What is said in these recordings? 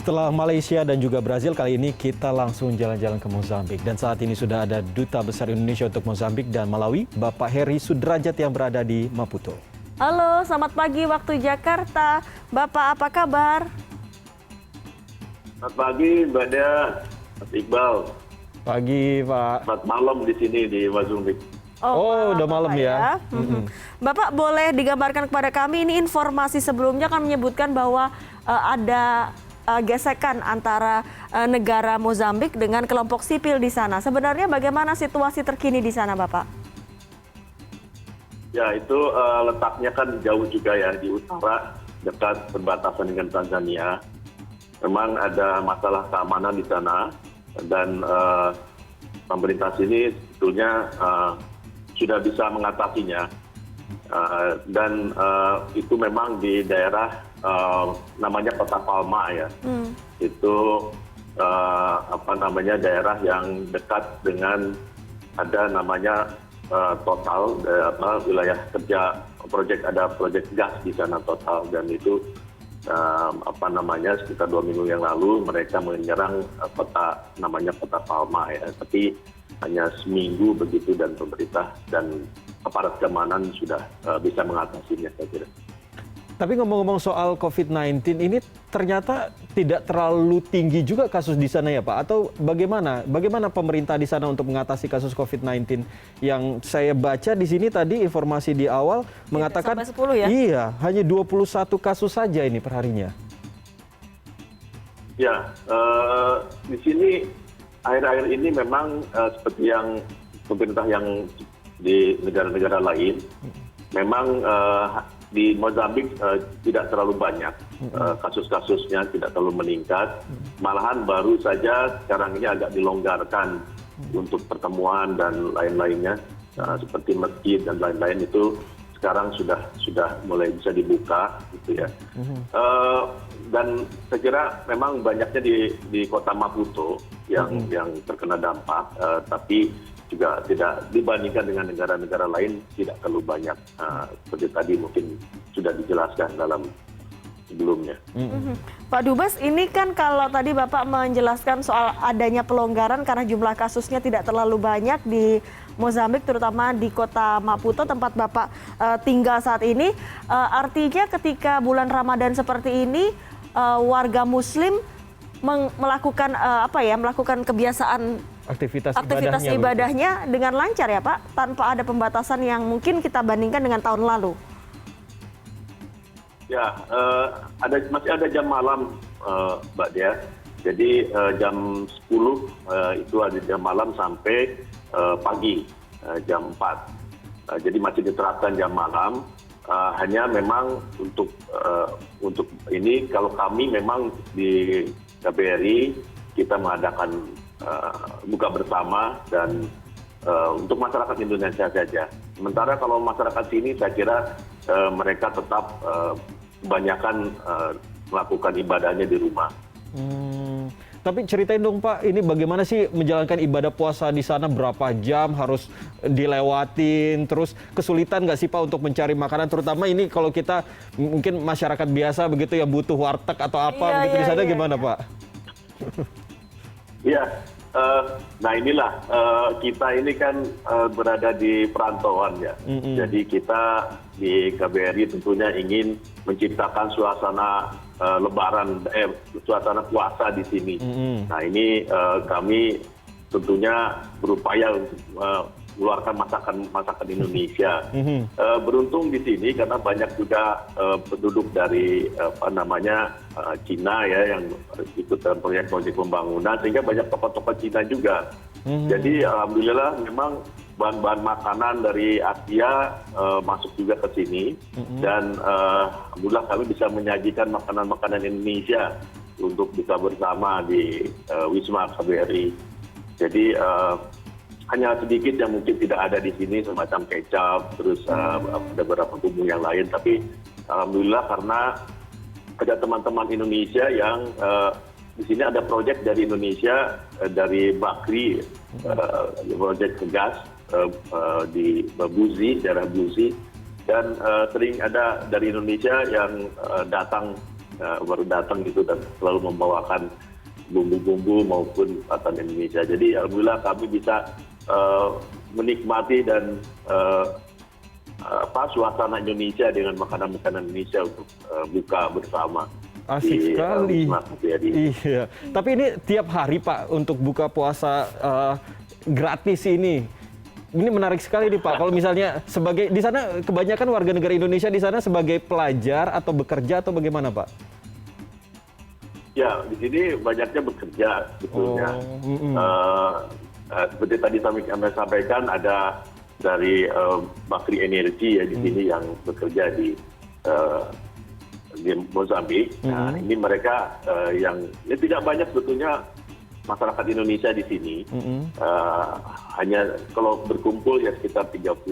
Setelah Malaysia dan juga Brazil, kali ini kita langsung jalan-jalan ke Mozambik. Dan saat ini sudah ada Duta Besar Indonesia untuk Mozambik dan Malawi, Bapak Heri Sudrajat yang berada di Maputo. Halo, selamat pagi waktu Jakarta. Bapak, apa kabar? Selamat pagi, Mbak Dea, Mas Iqbal. Pagi, Pak. Selamat malam di sini di Mozambik. Oh, udah malam ya. Bapak boleh digambarkan kepada kami, ini informasi sebelumnya kan menyebutkan bahwa ada gesekan antara negara Mozambik dengan kelompok sipil di sana. Sebenarnya bagaimana situasi terkini di sana, Bapak? Ya, itu letaknya kan jauh juga ya, di utara, dekat perbatasan dengan Tanzania. Memang ada masalah keamanan di sana, dan pemerintah sini sebetulnya sudah bisa mengatasinya. Dan itu memang di daerah namanya Kota Palma ya. Itu daerah yang dekat dengan ada namanya Total, wilayah kerja ada proyek gas di sana Total, dan itu sekitar 2 minggu yang lalu mereka menyerang kota namanya Kota Palma ya. Tapi hanya seminggu begitu, dan pemerintah dan aparat keamanan sudah bisa mengatasinya, saya kira. Tapi ngomong-ngomong soal COVID-19 ini ternyata tidak terlalu tinggi juga kasus di sana ya Pak? Atau bagaimana? Bagaimana pemerintah di sana untuk mengatasi kasus COVID-19? Yang saya baca di sini tadi informasi di awal mengatakan sampai 10 ya? Iya, hanya 21 kasus saja ini perharinya. Ya, di sini akhir-akhir ini memang seperti yang pemerintah yang di negara-negara lain, memang di Mozambik tidak terlalu banyak kasus-kasusnya, tidak terlalu meningkat. Malahan baru saja sekarang ini agak dilonggarkan untuk pertemuan dan lain-lainnya, seperti masjid dan lain-lain itu sekarang sudah mulai bisa dibuka, gitu ya. Dan saya kira memang banyaknya di kota Maputo yang terkena dampak, tapi juga tidak dibandingkan dengan negara-negara lain tidak terlalu banyak, seperti tadi mungkin sudah dijelaskan dalam sebelumnya. Pak Dubes, ini kan kalau tadi Bapak menjelaskan soal adanya pelonggaran karena jumlah kasusnya tidak terlalu banyak di Mozambik, terutama di kota Maputo tempat Bapak tinggal saat ini. Artinya ketika bulan Ramadan seperti ini, warga Muslim melakukan melakukan kebiasaan aktivitas ibadahnya dengan lancar ya Pak, tanpa ada pembatasan yang mungkin kita bandingkan dengan tahun lalu. Ya, masih ada jam malam, Mbak Dea. Jadi jam 10 itu ada jam malam sampai pagi jam 4. Jadi masih diterapkan jam malam. Hanya memang untuk ini, kalau kami memang di KBRI kita mengadakan buka bersama dan untuk masyarakat Indonesia saja. Sementara kalau masyarakat sini saya kira mereka tetap kebanyakan melakukan ibadahnya di rumah. Tapi ceritain dong Pak, ini bagaimana sih menjalankan ibadah puasa di sana, berapa jam harus dilewatin, terus kesulitan nggak sih Pak untuk mencari makanan, terutama ini kalau kita mungkin masyarakat biasa begitu ya, butuh warteg atau apa begitu di sana gimana Pak? Iya, nah inilah kita ini kan berada di perantauan ya. Jadi kita di KBRI tentunya ingin menciptakan suasana suasana puasa di sini. Nah ini kami tentunya berupaya untuk mengeluarkan masakan Indonesia. Beruntung di sini karena banyak juga penduduk dari Cina ya yang ikut dalam proyek-proyek pembangunan, sehingga banyak tokoh-tokoh Cina juga. Jadi alhamdulillah memang bahan-bahan makanan dari Asia masuk juga ke sini, dan alhamdulillah kami bisa menyajikan makanan-makanan Indonesia untuk buka bersama di Wisma KBRI. Jadi hanya sedikit yang mungkin tidak ada di sini, semacam kecap, terus ada beberapa bumbu yang lain. Tapi alhamdulillah karena ada teman-teman Indonesia yang di sini ada proyek dari Indonesia, dari Bakri, proyek gas di Buzi, daerah Buzi, dan sering ada dari Indonesia yang datang baru datang gitu dan selalu membawakan bumbu-bumbu maupun masakan Indonesia. Jadi alhamdulillah kami bisa menikmati dan suasana Indonesia dengan makanan-makanan Indonesia untuk buka bersama. Asik sekali. Iya. Tapi ini tiap hari Pak untuk buka puasa gratis ini. Ini menarik sekali nih Pak. Kalau misalnya sebagai di sana kebanyakan warga negara Indonesia di sana sebagai pelajar atau bekerja atau bagaimana Pak? Ya, di sini banyaknya bekerja sebetulnya. Seperti tadi kami sampaikan ada dari Bakri Energi ya di sini yang bekerja di Mozambik. Nah, ini mereka yang tidak banyak sebetulnya masyarakat Indonesia di sini. Hanya kalau berkumpul ya sekitar 35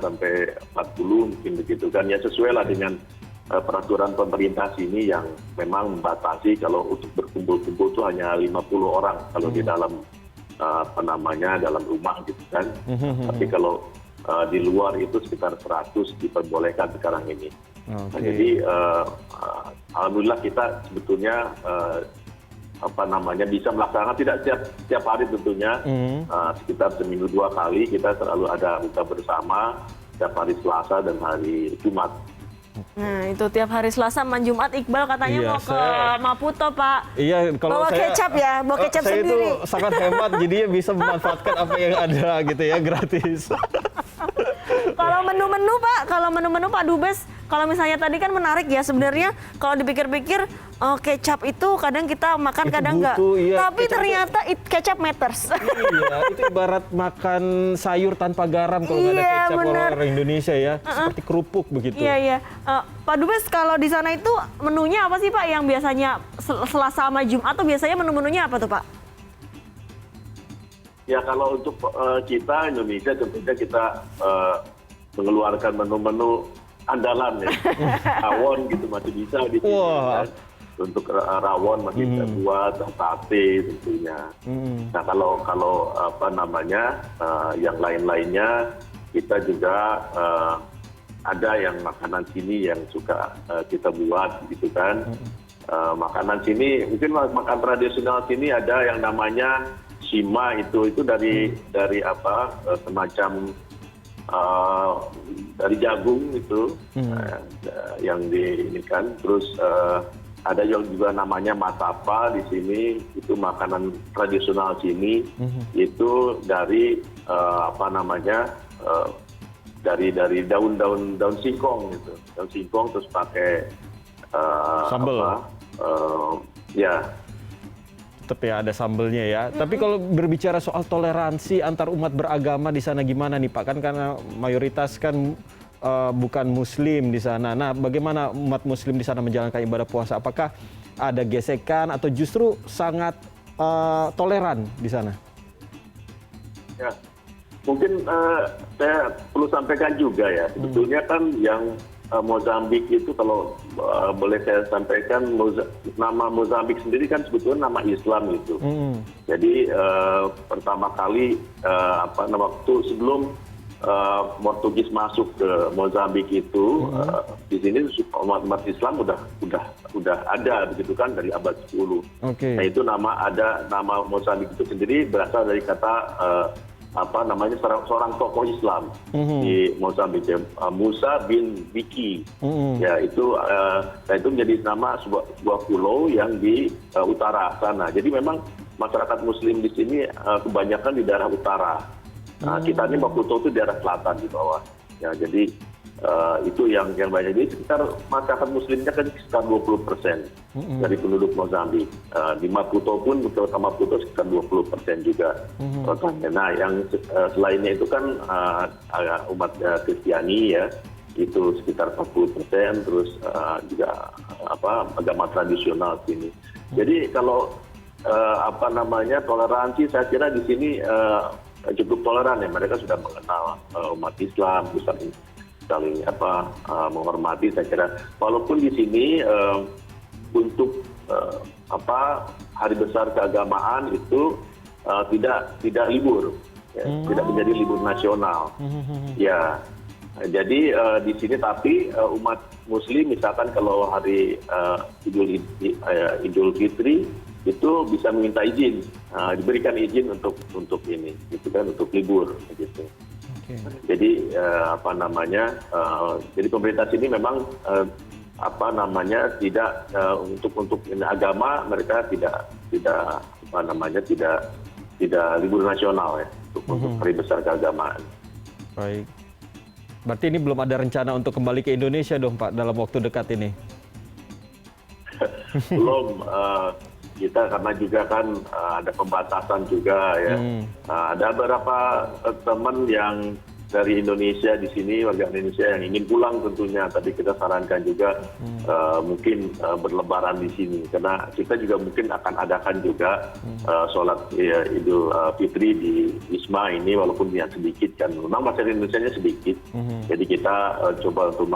sampai 40 mungkin begitu kan. Ya sesuai lah dengan peraturan pemerintah sini yang memang membatasi kalau untuk berkumpul-kumpul itu hanya 50 orang kalau di dalam dalam rumah gitu kan. Tapi kalau di luar itu sekitar 100 diperbolehkan sekarang ini. Nah, jadi alhamdulillah kita sebetulnya bisa melaksanakan tidak setiap hari tentunya, sekitar seminggu 2 kali kita selalu ada buka bersama setiap hari Selasa dan hari Jumat. Nah itu tiap hari Selasa, Jumat Iqbal katanya mau ke Maputo Pak. Iya, kalau bawa kecap ya, bawa kecap saya sendiri. Itu sangat hemat, jadinya bisa memanfaatkan apa yang ada gitu ya, gratis. Kalau menu-menu Pak, Pak Dubes, kalau misalnya tadi kan menarik ya sebenarnya kalau dipikir-pikir kecap itu kadang kita makan itu kadang enggak. Iya, tapi ternyata kecap matters. Iya, itu ibarat makan sayur tanpa garam kalau nggak ada kecap orang Indonesia ya, seperti kerupuk begitu. Iya. Pak Dubes, kalau di sana itu menunya apa sih Pak yang biasanya Selasa sama Jumat atau biasanya menu-menunya apa tuh Pak? Ya kalau untuk kita Indonesia tentunya kita mengeluarkan menu-menu andalan ya. Rawon gitu masih bisa di sini. Kan? Untuk rawon masih bisa buat, sate tentunya. Nah kalau yang lain-lainnya kita juga ada yang makanan sini yang suka kita buat gitu kan. Makanan sini mungkin makan tradisional sini ada yang namanya sima, itu dari semacam dari jagung itu yang diinikan. Terus ada yang juga namanya matapa di sini, itu makanan tradisional sini. Itu dari dari daun singkong gitu, daun singkong terus pakai sambal. Tetap ya ada sambelnya ya. Tapi kalau berbicara soal toleransi antar umat beragama di sana gimana nih Pak? Kan karena mayoritas kan bukan Muslim di sana. Nah, bagaimana umat Muslim di sana menjalankan ibadah puasa? Apakah ada gesekan atau justru sangat toleran di sana? Ya, mungkin saya perlu sampaikan juga ya. Sebetulnya kan yang Mozambik itu kalau boleh saya sampaikan, nama Mozambik sendiri kan sebetulnya nama Islam itu. Jadi pertama kali waktu sebelum Portugis masuk ke Mozambik itu di sini umat Islam udah ada begitu kan dari abad 10. Nah itu nama Mozambik itu sendiri berasal dari kata seorang tokoh Islam di Mozambik, Musa bin Biki. Ya itu menjadi nama sebuah pulau yang di utara sana. Jadi memang masyarakat Muslim di sini kebanyakan di daerah utara. Kita ini Maputo itu daerah selatan di bawah. Ya jadi itu yang banyak. Jadi sekitar masyarakat Muslimnya kan sekitar 20% dari penduduk Mozambik. Di Maputo pun, terutama Maputo sekitar 20% juga. Nah, yang selainnya itu kan umat Kristiani ya, itu sekitar 40%. Terus juga agama tradisional sini. Jadi kalau toleransi, saya kira di sini cukup toleran ya. Mereka sudah mengenal umat Islam, saling menghormati. Saya kira walaupun di sini untuk hari besar keagamaan itu tidak libur ya, tidak menjadi libur nasional ya. Jadi di sini tapi umat Muslim misalkan kalau hari Idul Fitri itu bisa meminta izin, diberikan izin untuk ini, gitu kan, untuk libur, gitu. Oke. Jadi apa namanya? Jadi pemerintah sini memang apa namanya tidak untuk agama mereka tidak apa namanya tidak libur nasional ya untuk hari besar keagamaan. Baik. Berarti ini belum ada rencana untuk kembali ke Indonesia dong Pak dalam waktu dekat ini? Belum, kita karena juga kan ada pembatasan juga ya. Ada beberapa teman yang dari Indonesia di sini, warga Indonesia yang ingin pulang tentunya. Tadi kita sarankan juga mungkin berlebaran di sini. Karena kita juga mungkin akan adakan juga sholat Idul Fitri di Wisma ini walaupun yang sedikit kan. Memang masyarakat Indonesia sedikit. Jadi kita coba untuk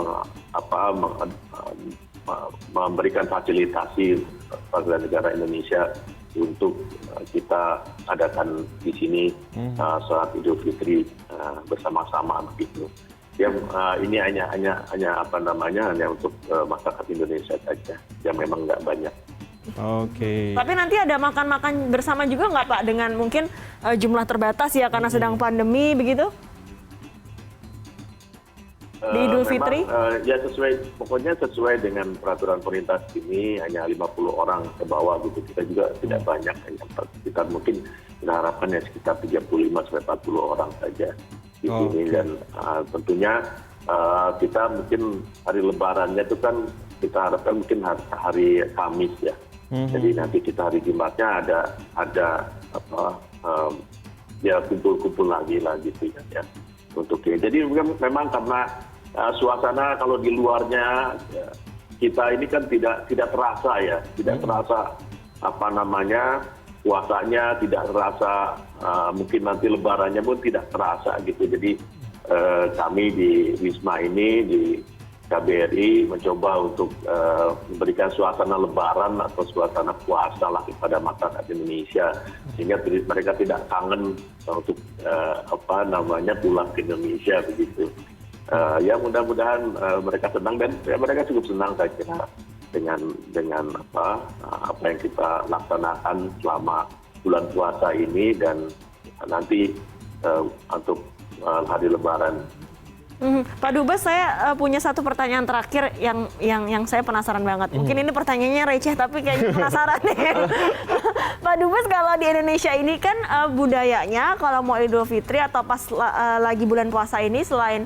memberikan fasilitasi warga negara Indonesia untuk kita adakan di sini sholat Idul Fitri bersama-sama begitu. Yang ini hanya apa namanya hanya untuk masyarakat Indonesia saja yang memang nggak banyak. Oke. Tapi nanti ada makan-makan bersama juga nggak Pak dengan mungkin jumlah terbatas ya karena sedang pandemi begitu? Di Idul Fitri? Ya pokoknya sesuai dengan peraturan pemerintah sini hanya 50 orang ke bawah gitu. Kita juga tidak banyak, hanya sekitar mungkin kita harapkan ya sekitar 35-40 orang saja di sini. Dan tentunya kita mungkin hari lebarannya itu kan kita harapkan mungkin hari Kamis ya. Jadi nanti kita hari Jumatnya ada apa ya kumpul-kumpul lagi lah gitu ya untuk ini. Jadi memang karena suasana kalau di luarnya kita ini kan tidak terasa ya, tidak terasa apa namanya puasanya, tidak terasa mungkin nanti lebarannya pun tidak terasa gitu. Jadi kami di Wisma ini di KBRI mencoba untuk memberikan suasana lebaran atau suasana puasa lah kepada masyarakat Indonesia sehingga mereka tidak kangen untuk apa namanya pulang ke Indonesia begitu. Ya mudah-mudahan mereka senang dan mereka cukup senang saya kira dengan apa yang kita laksanakan selama bulan puasa ini dan nanti untuk hari Lebaran. Pak Dubes, saya punya satu pertanyaan terakhir yang saya penasaran banget. Mungkin ini pertanyaannya receh tapi kayaknya penasaran nih. Pak Dubes, kalau di Indonesia ini kan budayanya kalau mau Idul Fitri atau pas lagi bulan puasa ini selain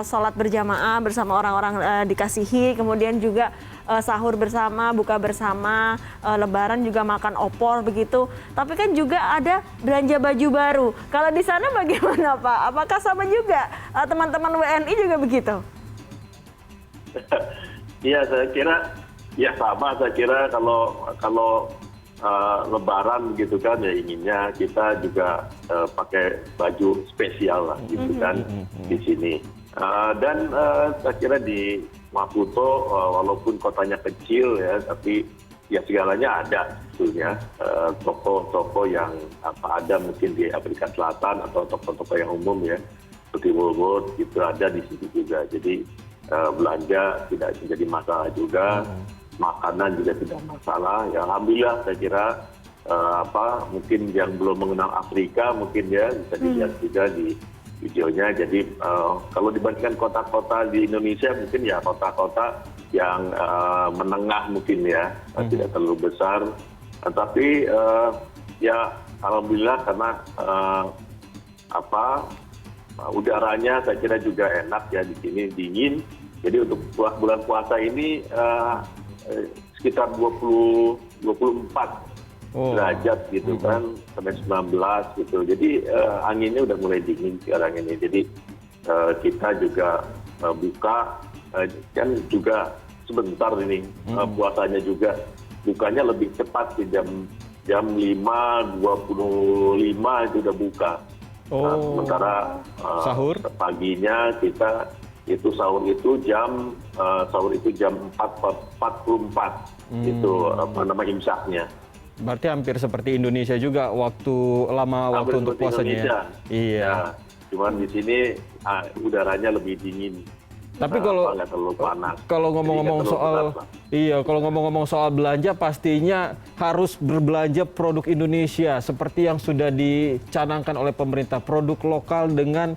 sholat berjamaah bersama orang-orang dikasihi, kemudian juga sahur bersama, buka bersama, lebaran juga makan opor begitu. Tapi kan juga ada belanja baju baru. Kalau di sana bagaimana Pak? Apakah sama juga teman-teman WNI juga begitu? Iya, saya kira ya sama. Saya kira kalau lebaran gitu kan ya inginnya kita juga pakai baju spesial lah gitu kan di sini. Dan saya kira di Maputo walaupun kotanya kecil ya tapi ya segalanya ada sebetulnya. Toko-toko yang ada mungkin di Afrika Selatan atau toko-toko yang umum ya seperti Woolworth itu ada di situ juga. Jadi belanja tidak menjadi masalah juga. Makanan juga tidak masalah. Ya alhamdulillah saya kira mungkin yang belum mengenal Afrika mungkin ya bisa dilihat juga di videonya. Jadi kalau dibandingkan kota-kota di Indonesia mungkin ya kota-kota yang menengah mungkin ya tidak terlalu besar. Tapi ya alhamdulillah karena udaranya saya kira juga enak ya di sini dingin. Jadi untuk bulan puasa ini sekitar 24 derajat gitu kan sampai 19 gitu. Jadi anginnya udah mulai dingin sekarang ini. Jadi kita juga buka kan juga sebentar ini puasanya juga bukanya lebih cepat di jam 5.25 itu udah buka. Sementara paginya kita itu sahur itu jam 4.44 itu imsaknya. Berarti hampir seperti Indonesia juga waktu untuk puasanya. Iya. Cuman di sini udaranya lebih dingin. Tapi kalau nggak terlalu panas. kalau ngomong-ngomong Jadi nggak terlalu soal berat lah. iya, kalau ngomong-ngomong soal belanja pastinya harus berbelanja produk Indonesia seperti yang sudah dicanangkan oleh pemerintah, produk lokal dengan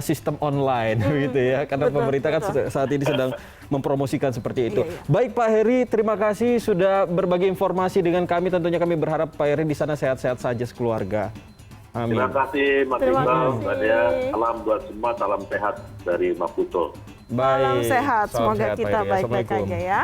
sistem online gitu ya. Karena betul, pemerintah kan betul. saat ini sedang mempromosikan seperti itu. Iya, iya. Baik Pak Heri, terima kasih sudah berbagi informasi dengan kami. Tentunya kami berharap Pak Heri di sana sehat-sehat saja sekeluarga. Amin. Terima kasih Mas Terima Iqbal, kasih. Mbak Dea. Salam buat semua, salam sehat dari Maputo. Salam sehat, Salam semoga sehat, Pak kita Heri. baik-baik Assalamualaikum. aja ya.